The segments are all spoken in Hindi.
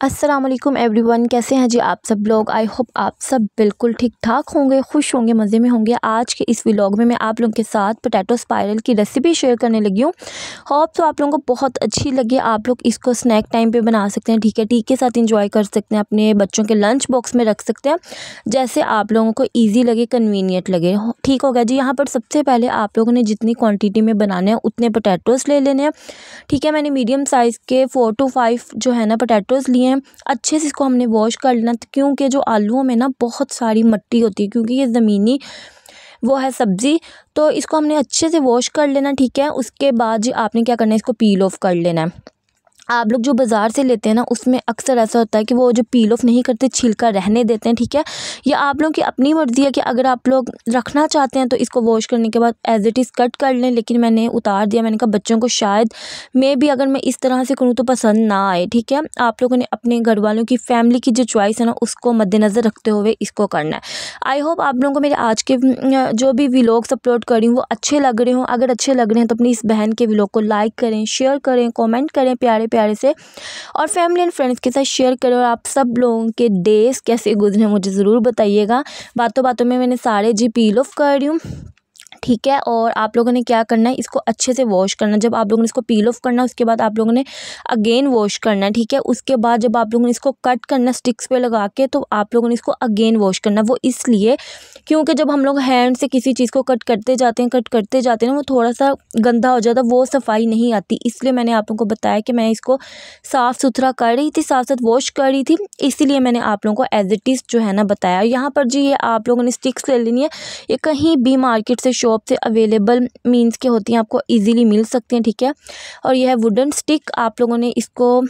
अस्सलाम वालेकुम एवरीवन, कैसे हैं जी आप सब लोग। आई होप आप सब बिल्कुल ठीक ठाक होंगे, खुश होंगे, मज़े में होंगे। आज के इस व्लॉग में मैं आप लोगों के साथ पोटैटो स्पाइरल की रेसिपी शेयर करने लगी हूँ। होप तो आप लोगों को बहुत अच्छी लगे। आप लोग इसको स्नैक टाइम पे बना सकते हैं, ठीक है, टी के साथ इंजॉय कर सकते हैं, अपने बच्चों के लंच बॉक्स में रख सकते हैं, जैसे आप लोगों को ईजी लगे, कन्वीनियंट लगे। ठीक हो गया जी। यहाँ पर सबसे पहले आप लोगों ने जितनी क्वान्टिटी में बनाने हैं उतने पोटैटोज़ ले लेने हैं, ठीक है। मैंने मीडियम साइज़ के 4 to 5 जो है ना पोटैटोज़ लिए हैं। अच्छे से इसको हमने वॉश कर लेना, क्योंकि जो आलूओं में ना बहुत सारी मिट्टी होती है, क्योंकि ये ज़मीनी वो है सब्ज़ी। तो इसको हमने अच्छे से वॉश कर लेना, ठीक है। उसके बाद जी आपने क्या करना है, इसको पील ऑफ कर लेना है। आप लोग जो बाज़ार से लेते हैं ना, उसमें अक्सर ऐसा होता है कि वो जो पील ऑफ नहीं करते, छिलका रहने देते हैं, ठीक है। या आप लोगों की अपनी मर्ज़ी है कि अगर आप लोग रखना चाहते हैं तो इसको वॉश करने के बाद एज़ इट इज़ कट कर लें, लेकिन मैंने उतार दिया। मैंने कहा बच्चों को शायद मे भी अगर मैं इस तरह से करूँ तो पसंद ना आए, ठीक है। आप लोगों ने अपने घर वालों की फैमिली की जो चॉइस है ना, उसको मद्देनज़र रखते हुए इसको करना है। आई होप आप लोगों को मेरे आज के जो भी व्लॉग्स अपलोड कर रही हूँ वो अच्छे लग रहे हों। अगर अच्छे लग रहे हैं तो अपनी इस बहन के व्लॉग को लाइक करें, शेयर करें, कमेंट करें प्यारे प्यारे से, और फैमिली एंड फ्रेंड्स के साथ शेयर करें। और आप सब लोगों के डेज़ कैसे गुजरे मुझे ज़रूर बताइएगा। बातों बातों में मैंने सारे जी पील ऑफ कर रही हूँ, ठीक है। और आप लोगों ने क्या करना है, इसको अच्छे से वॉश करना। जब आप लोगों ने इसको पील ऑफ करना है, उसके बाद आप लोगों ने अगेन वॉश करना है, ठीक है। उसके बाद जब आप लोगों ने इसको कट करना स्टिक्स पे लगा के, तो आप लोगों ने इसको अगेन वॉश करना। वो इसलिए क्योंकि जब हम लोग हैंड से किसी चीज़ को कट करते जाते हैं ना, वो थोड़ा सा गंदा हो जाता है, वो सफाई नहीं आती। इसलिए मैंने आप लोगों को बताया कि मैं इसको साफ़ सुथरा कर रही थी, साथ साथ वॉश कर रही थी, इसीलिए मैंने आप लोगों को एज इट इज़ जो है ना बताया। यहाँ पर जी ये आप लोगों ने स्टिक्स ले लेनी है। ये कहीं भी मार्केट से शॉप से अवेलेबल मीन्स के होती हैं, आपको इजीली मिल सकती हैं, ठीक है। और यह है वुडन स्टिक। आप लोगों ने इसको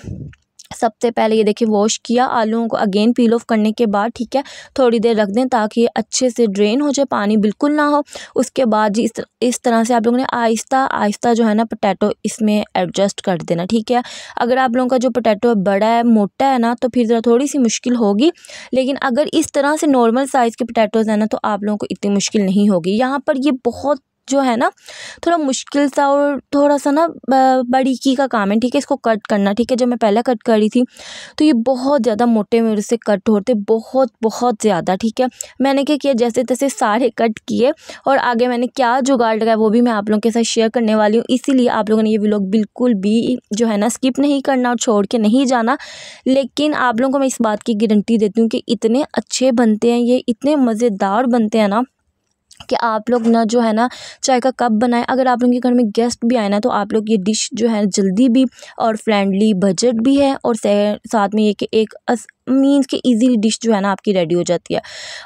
सबसे पहले ये देखिए वॉश किया आलूओं को, अगेन पील ऑफ करने के बाद, ठीक है, थोड़ी देर रख दें ताकि ये अच्छे से ड्रेन हो जाए, पानी बिल्कुल ना हो। उसके बाद जी इस तरह से आप लोगों ने आहिस्ता आहिस्ता जो है ना पोटैटो इसमें एडजस्ट कर देना, ठीक है। अगर आप लोगों का जो पोटैटो बड़ा है, मोटा है ना, तो फिर ज़रा थोड़ी सी मुश्किल होगी, लेकिन अगर इस तरह से नॉर्मल साइज़ के पोटैटोज़ है ना, तो आप लोगों को इतनी मुश्किल नहीं होगी। यहाँ पर ये बहुत जो है ना थोड़ा मुश्किल सा और थोड़ा सा ना बारीकी का काम है, ठीक है। इसको कट करना, ठीक है। जब मैं पहले कट कर रही थी तो ये बहुत ज़्यादा मोटे मेरे से कट होते, बहुत बहुत ज़्यादा, ठीक है। मैंने क्या किया, जैसे तैसे सारे कट किए, और आगे मैंने क्या जुगाड़ लगाया वो भी मैं आप लोगों के साथ शेयर करने वाली हूँ। इसीलिए आप लोगों ने ये व्लॉग बिल्कुल भी जो है ना स्किप नहीं करना और छोड़ के नहीं जाना। लेकिन आप लोगों को मैं इस बात की गारंटी देती हूँ कि इतने अच्छे बनते हैं, ये इतने मज़ेदार बनते हैं ना कि आप लोग ना जो है ना चाय का कप बनाएं। अगर आप लोगों के घर में गेस्ट भी आए ना, तो आप लोग ये डिश जो है जल्दी भी और फ्रेंडली बजट भी है, और साथ में ये कि एक मीन्स कि इजीली डिश जो है ना आपकी रेडी हो जाती है।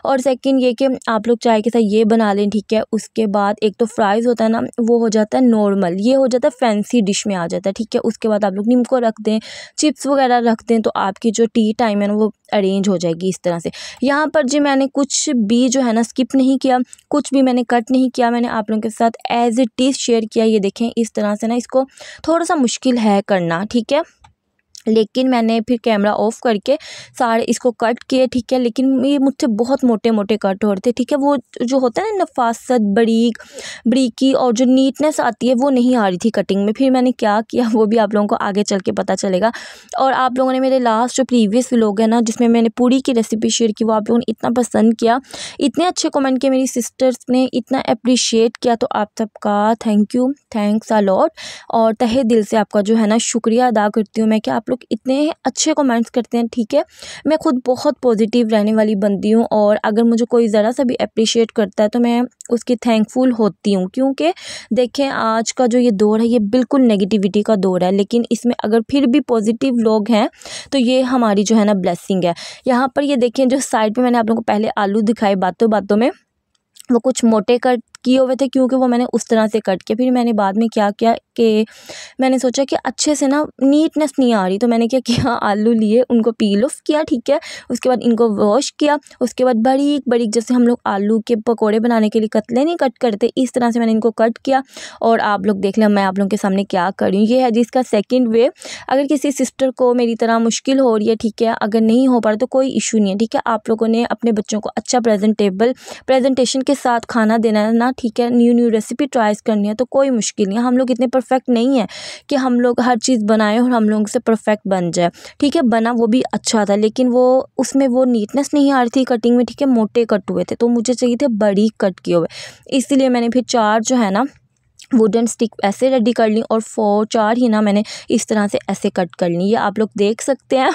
और सेकंड ये कि आप लोग चाय के साथ ये बना लें, ठीक है। उसके बाद एक तो फ्राइज़ होता है ना, वो हो जाता है नॉर्मल, ये हो जाता है फैंसी डिश में आ जाता है, ठीक है। उसके बाद आप लोग नींबू रख दें, चिप्स वगैरह रख दें, तो आपकी जो टी टाइम है ना वो अरेंज हो जाएगी इस तरह से। यहाँ पर जी मैंने कुछ भी जो है ना स्किप नहीं किया, कुछ भी मैंने कट नहीं किया, मैंने आप लोगों के साथ एज इट इज़ शेयर किया। ये देखें इस तरह से ना, इसको थोड़ा सा मुश्किल है करना, ठीक है, लेकिन मैंने फिर कैमरा ऑफ करके सारे इसको कट किए, ठीक है। लेकिन ये मुझसे बहुत मोटे मोटे कट हो रहे थे, ठीक है। वो जो होता है ना नफासत, बरीकी और जो नीटनेस आती है वो नहीं आ रही थी कटिंग में। फिर मैंने क्या किया वो भी आप लोगों को आगे चल के पता चलेगा। और आप लोगों ने मेरे लास्ट जो प्रीवियस व्लॉग है ना, जिसमें मैंने पूरी की रेसिपी शेयर की, वो आप लोगों ने इतना पसंद किया, इतने अच्छे कमेंट किए, मेरी सिस्टर्स ने इतना अप्रिशिएट किया, तो आप सबका thank you, thanks a lot. और तहे दिल से आपका जो है ना शुक्रिया अदा करती हूँ मैं कि आप लोग इतने अच्छे कमेंट्स करते हैं, ठीक है। मैं खुद बहुत पॉजिटिव रहने वाली बंदी हूँ, और अगर मुझे कोई ज़रा सा भी अप्रिशिएट करता है तो मैं उसकी थैंकफुल होती हूँ, क्योंकि देखें आज का जो ये दौर है ये बिल्कुल नेगेटिविटी का दौर है, लेकिन इसमें अगर फिर भी पॉजिटिव लोग हैं तो ये हमारी जो है ना ब्लेसिंग है। यहाँ पर ये देखें जो साइड पे मैंने आप लोगों को पहले आलू दिखाए बातों बातों में, वो कुछ मोटे कट किए हुए थे, क्योंकि वो मैंने उस तरह से कट किया। फिर मैंने बाद में क्या किया कि मैंने सोचा कि अच्छे से ना नीटनेस नहीं आ रही, तो मैंने क्या किया, आलू लिए, उनको पील ऑफ किया, ठीक है। उसके बाद इनको वॉश किया, उसके बाद बारीक बारीक जैसे हम लोग आलू के पकोड़े बनाने के लिए कतले नहीं कट करते, इस तरह से मैंने इनको कट किया। और आप लोग देख लें मैं आप लोगों के सामने क्या कर रही हूँ। ये है जिसका सेकेंड वे। अगर किसी सिस्टर को मेरी तरह मुश्किल हो रही है, ठीक है, अगर नहीं हो पा रहा तो कोई इशू नहीं है, ठीक है। आप लोगों ने अपने बच्चों को अच्छा प्रेजेंटेशन के साथ खाना देना है ना, ठीक है, न्यू न्यू रेसिपी ट्राइज करनी है तो कोई मुश्किल नहीं है। हम लोग इतने परफेक्ट नहीं है कि हम लोग हर चीज़ बनाएं और हम लोग से परफेक्ट बन जाए, ठीक है। बना वो भी अच्छा था, लेकिन वो उसमें वो नीटनेस नहीं आ रही थी कटिंग में, ठीक है। मोटे कट हुए थे तो मुझे चाहिए थे बड़ी कट किए हुए, इसीलिए मैंने फिर 4 जो है ना वुडन स्टिक ऐसे रेडी कर ली और 4 ही ना मैंने इस तरह से ऐसे कट कर ली। ये आप लोग देख सकते हैं।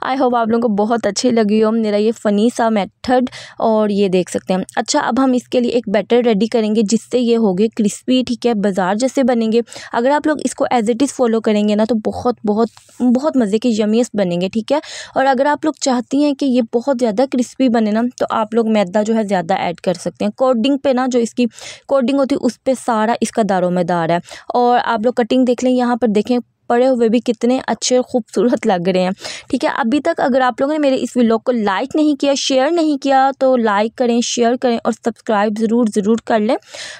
आई होप आप लोगों को बहुत अच्छी लगी हो मेरा ये फ़नी सा मेथड, और ये देख सकते हैं। अच्छा, अब हम इसके लिए एक बैटर रेडी करेंगे जिससे ये हो गए क्रिस्पी, ठीक है, बाज़ार जैसे बनेंगे। अगर आप लोग इसको एज इट इज़ फॉलो करेंगे ना तो बहुत बहुत बहुत मज़े के यमीएस्ट बनेंगे, ठीक है। और अगर आप लोग चाहती हैं कि ये बहुत ज़्यादा क्रिस्पी बने ना तो आप लोग मैदा जो है ज़्यादा ऐड कर सकते हैं। कोटिंग पे ना जो इसकी कोटिंग होती है उस पर सारा इसका दारोमदार है। और आप लोग कटिंग देख लें, यहाँ पर देखें पड़े हुए भी कितने अच्छे और खूबसूरत लग रहे हैं, ठीक है। अभी तक अगर आप लोगों ने मेरे इस व्लॉग को लाइक नहीं किया, शेयर नहीं किया तो लाइक करें, शेयर करें और सब्सक्राइब ज़रूर कर लें।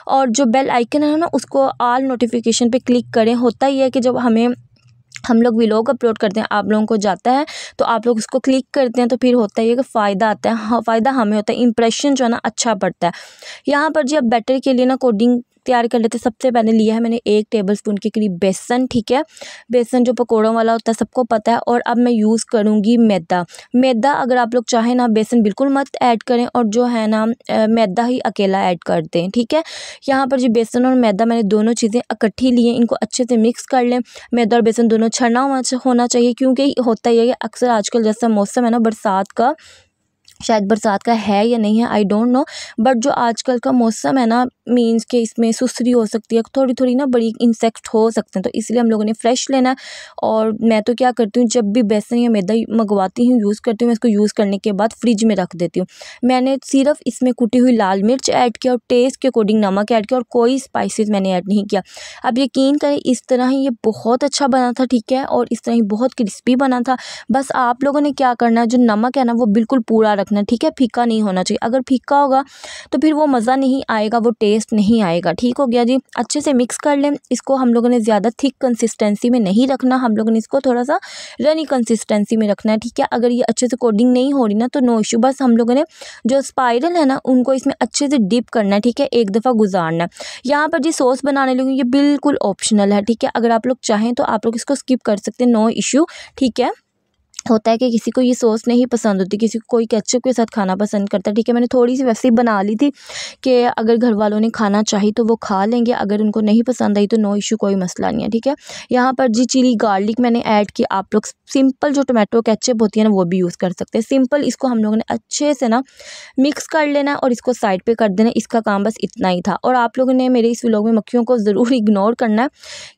और जो बेल आइकन है ना उसको ऑल नोटिफिकेशन पे क्लिक करें। होता ही है कि जब हम लोग व्लॉग अपलोड करते हैं आप लोगों को जाता है तो आप लोग उसको क्लिक करते हैं तो फिर होता ही है कि फ़ायदा आता है। हाँ, फ़ायदा हमें होता है, इंप्रेशन जो है ना अच्छा पड़ता है। यहाँ पर जी अब बैटर के लिए ना कोटिंग तैयार कर लेते। सबसे पहले लिया है मैंने 1 टेबलस्पून के करीब बेसन, ठीक है। बेसन जो पकौड़ों वाला होता है सबको पता है। और अब मैं यूज़ करूँगी मैदा। अगर आप लोग चाहें ना बेसन बिल्कुल मत ऐड करें और जो है ना मैदा ही अकेला ऐड कर दें, ठीक है। यहाँ पर जी बेसन और मैदा मैंने दोनों चीज़ें इकट्ठी ली हैं, इनको अच्छे से मिक्स कर लें। मैदा और बेसन दोनों छना होना चाहिए, क्योंकि होता ही है कि अक्सर आजकल जैसा मौसम है ना बरसात का, शायद बरसात का है या नहीं है आई डोंट नो, बट जो आजकल का मौसम है ना मीन्स के इसमें सुसरी हो सकती है, थोड़ी थोड़ी ना बड़ी इंसेक्ट हो सकते हैं, तो इसलिए हम लोगों ने फ्रेश लेना है। और मैं तो क्या करती हूँ, जब भी बेसन या मैदा मंगवाती हूँ यूज़ करती हूँ, मैं इसको यूज़ करने के बाद फ्रिज में रख देती हूँ। मैंने सिर्फ इसमें कुटी हुई लाल मिर्च ऐड किया और टेस्ट के अकॉर्डिंग नमक ऐड किया और कोई स्पाइसेस मैंने ऐड नहीं किया। अब यकीन करें इस तरह ही ये बहुत अच्छा बना था, ठीक है। और इस तरह ही बहुत क्रिस्पी बना था। बस आप लोगों ने क्या करना है, जो नमक है ना वो बिल्कुल पूरा रखना, ठीक है। फीका नहीं होना चाहिए, अगर फीका होगा तो फिर वो मज़ा नहीं आएगा, वो टेस्ट नहीं आएगा। ठीक हो गया जी। अच्छे से मिक्स कर लें इसको। हम लोगों ने ज़्यादा थिक कंसिस्टेंसी में नहीं रखना, हम लोगों ने इसको थोड़ा सा रनी कंसिस्टेंसी में रखना है, ठीक है। अगर ये अच्छे से कोटिंग नहीं हो रही ना तो नो इशू, बस हम लोगों ने जो स्पाइरल है ना उनको इसमें अच्छे से डिप करना है, ठीक है, एक दफ़ा गुजारना है। यहाँ पर जी सॉस बनाने लगी, ये बिल्कुल ऑप्शनल है, ठीक है। अगर आप लोग चाहें तो आप लोग इसको स्किप कर सकते हैं, नो इशू, ठीक है। होता है कि किसी को ये सॉस नहीं पसंद होती, किसी को कोई केचप के साथ खाना पसंद करता है, ठीक है। मैंने थोड़ी सी वैसे ही बना ली थी कि अगर घर वालों ने खाना चाहिए तो वो खा लेंगे, अगर उनको नहीं पसंद आई तो नो इशू, कोई मसला नहीं है, ठीक है। यहाँ पर जी चिली गार्लिक मैंने ऐड की। आप लोग सिंपल जो टोमेटो केचप होती है ना वो भी यूज़ कर सकते हैं। सिंपल इसको हम लोगों ने अच्छे से ना मिक्स कर लेना है और इसको साइड पे कर देना। इसका काम बस इतना ही था। और आप लोगों ने मेरे इस व्लॉग में मक्खियों को ज़रूर इग्नोर करना है,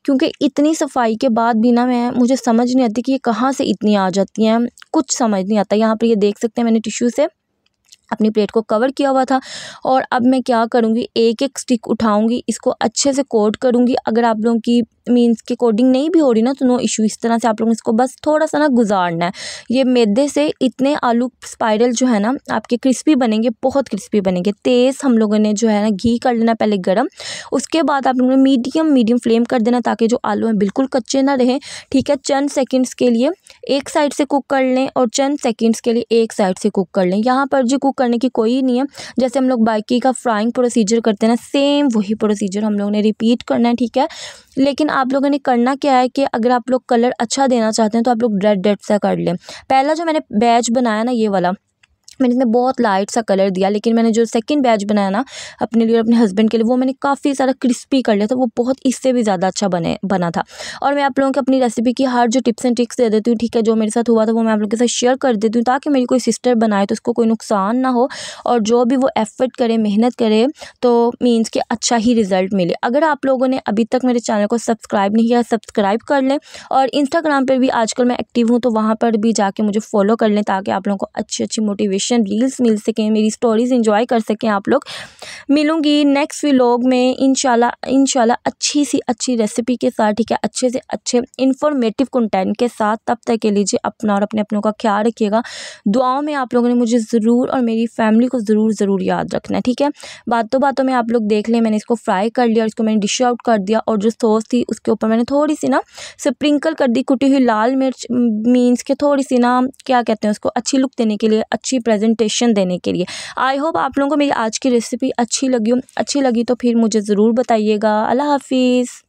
क्योंकि इतनी सफाई के बाद भी ना मुझे समझ नहीं आती कि ये कहाँ से इतनी आ जाती हैं, कुछ समझ नहीं आता। यहाँ पर ये देख सकते हैं मैंने टिश्यू से अपनी प्लेट को कवर किया हुआ था। और अब मैं क्या करूँगी, एक एक स्टिक उठाऊँगी, इसको अच्छे से कोट करूँगी। अगर आप लोगों की मीन्स की कोटिंग नहीं भी हो रही ना तो नो इशू, इस तरह से आप लोगों ने इसको बस थोड़ा सा ना गुजारना है। ये मैदे से इतने आलू स्पाइरल जो है ना आपके क्रिस्पी बनेंगे, बहुत क्रिस्पी बनेंगे। तेज़ हम लोगों ने जो है ना घी कर लेना पहले गर्म, उसके बाद आप लोगों ने मीडियम फ्लेम कर देना ताकि जो आलू हैं बिल्कुल कच्चे ना रहें, ठीक है। चंद सेकेंड्स के लिए एक साइड से कुक कर लें और चंद सेकेंड्स के लिए एक साइड से कुक कर लें। यहाँ पर जो कुक करने की कोई नहीं है, जैसे हम लोग बाकी का फ्राइंग प्रोसीजर करते हैं ना सेम वही प्रोसीजर हम लोगों ने रिपीट करना है, ठीक है। लेकिन आप लोगों ने करना क्या है कि अगर आप लोग कलर अच्छा देना चाहते हैं तो आप लोग रेड सा कर लें। पहला जो मैंने बैच बनाया ना ये वाला, मैंने इसमें बहुत लाइट सा कलर दिया, लेकिन मैंने जो सेकंड बैच बनाया ना अपने लिए और अपने हस्बैंड के लिए वो मैंने काफ़ी सारा क्रिस्पी कर लिया था, वो बहुत इससे भी ज़्यादा अच्छा बना था। और मैं आप लोगों को अपनी रेसिपी की हर जो टिप्स एंड ट्रिक्स दे देती हूँ, ठीक है। जो मेरे साथ हुआ था वो मैं आप लोगों के साथ शेयर कर देती हूँ ताकि मेरी कोई सिस्टर बनाए तो उसको कोई नुकसान ना हो और जो भी वो एफर्ट करे, मेहनत करे तो मीन्स के अच्छा ही रिजल्ट मिले। अगर आप लोगों ने अभी तक मेरे चैनल को सब्सक्राइब नहीं किया, सब्सक्राइब कर लें। और इंस्टाग्राम पर भी आजकल मैं एक्टिव हूँ तो वहाँ पर भी जाके मुझे फॉलो कर लें ताकि आप लोगों को अच्छी अच्छी मोटिवेशन रील्स मिल सकें, मेरी स्टोरीज एंजॉय कर सकें आप लोग। मिलूंगी नेक्स्ट व्लॉग में इंशाल्लाह अच्छी सी अच्छी रेसिपी के साथ, ठीक है, अच्छे से अच्छे इंफॉर्मेटिव कंटेंट के साथ। तब तक के लीजिए अपना और अपनों का ख्याल रखिएगा। दुआओं में आप लोगों ने मुझे ज़रूर और मेरी फैमिली को ज़रूर याद रखना है, ठीक है। बातों में आप लोग देख लें, मैंने इसको फ्राई कर लिया और इसको मैंने डिश आउट कर दिया। और जो सॉस थी उसके ऊपर मैंने थोड़ी सी ना स्प्रिंकल कर दी कुटी हुई लाल मिर्च, मीन्स के थोड़ी सी ना क्या कहते हैं उसको अच्छी लुक देने के लिए, अच्छी प्रेजेंटेशन देने के लिए। आई होप आप लोगों को मेरी आज की रेसिपी अच्छी लगी हो। अच्छी लगी तो फिर मुझे ज़रूर बताइएगा। अल्लाह हाफिज़।